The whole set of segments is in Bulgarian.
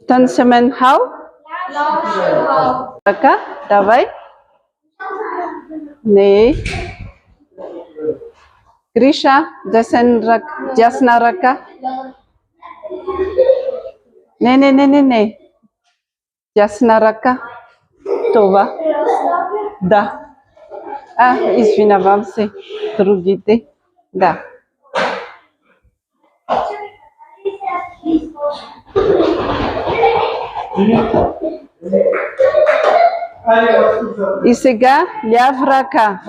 Танцевен хау? Ръка, давай. Не. Гриша, дясна ръка. Не. Дясна ръка. Това. Да. Извинявам се. Другите. Да. И сега ляв ръка.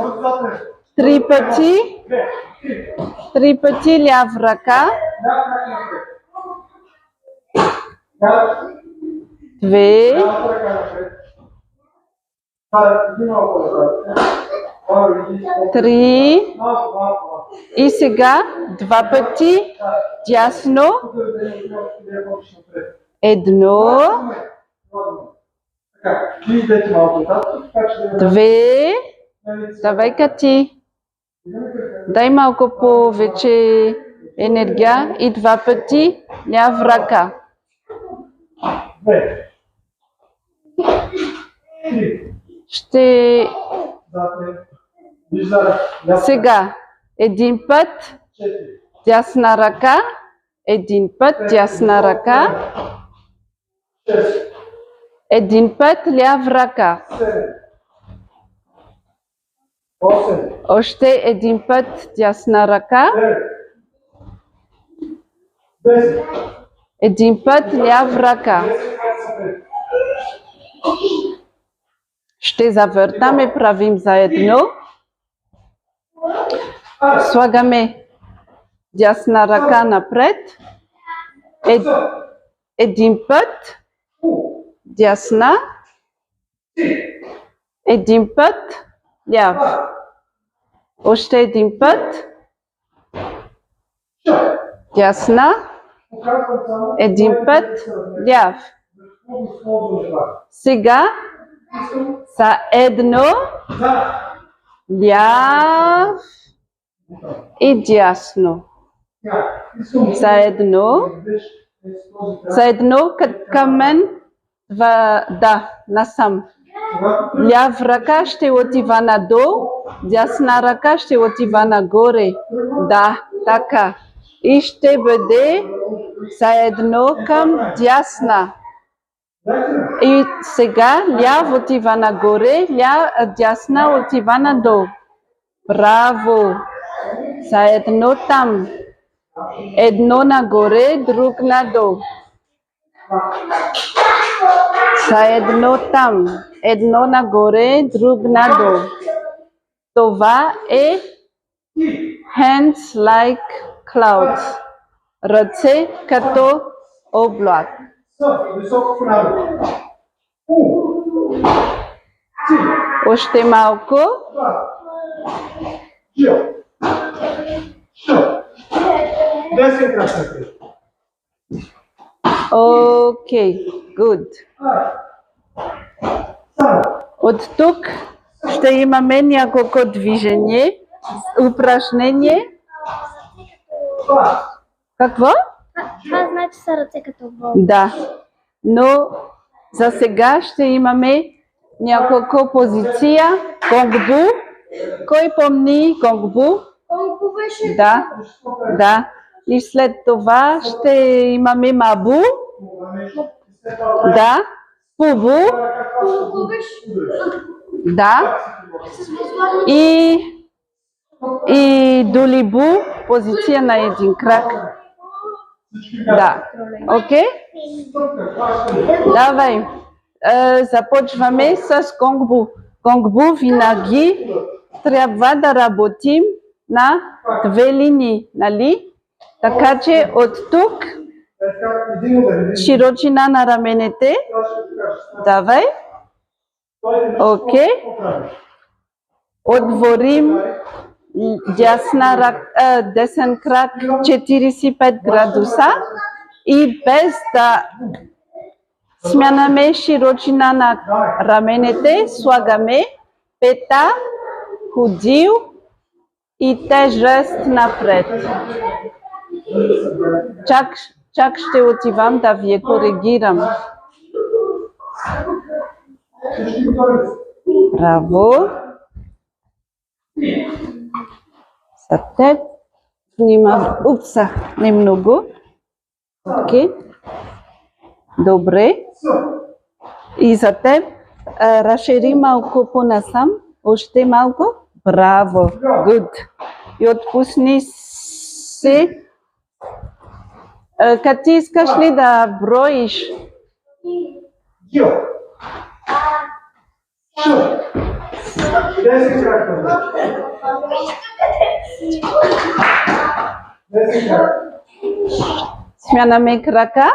3 пъти. 3 пъти ляв ръка. 2. 3. И сега 2 пъти дясно. 1. 2. Давай, Кати. Дай малко повече енергия и 2 пъти ляв ръка. Ще... Сега 1 път дясна ръка, 1 път дясна ръка, 1 път ляв ръка. Още 1 път дясна ръка, 1 път ляв ръка. Ще завъртаме, правим заедно. Слагаме дясна ръка напред. 1 път дясна, 1 път ляв. Още 1 път дясна, 1 път ляв. Сега заедно ляв и дясно. Заедно към мен. Да, насам. Ляв ръка ще отива надолу, дясна ръка ще отива нагоре. Да, така. И ще бъде заедно към дясна. И сега ляв отива нагоре, дясна отива надолу. Браво! Заедно там. Едно нагоре, друг надолу. Заедно там. Едно нагоре, друг надолу. Това е hands like clouds. Ръце като облак. Още малко. Окей, good. От тук ще имаме няколко движение, упражнение. Какво? Това значи са ръце като вълна. Да, но за сега ще имаме няколко позиция. Гонгбу. Кой помни гонгбу? Колко беше? Да. И след това ще имаме мабу. Да. Пубу. Колко беше? Да. И долибу. Позиция на един крак. Да. Окей? Давай. Започваме с гонгбу. Гонгбу винаги трябва да работим на 2 линии, нали? Така че от тук широчина на раменете. Давай. Окей. Отворим десен крак 45 градуса и без да смяняме широчина на раменете, слагаме пета, ходил и тежест напред. Чак Чак ще отивам да ви коригирам. Браво. За теб. Внимавай. Упса, не много. Окей. Добре. И за теб разшири малко по-насам. Още малко. Браво. Good. И отпусни се. Как ти искаш ли да броиш? Смяна ме крака.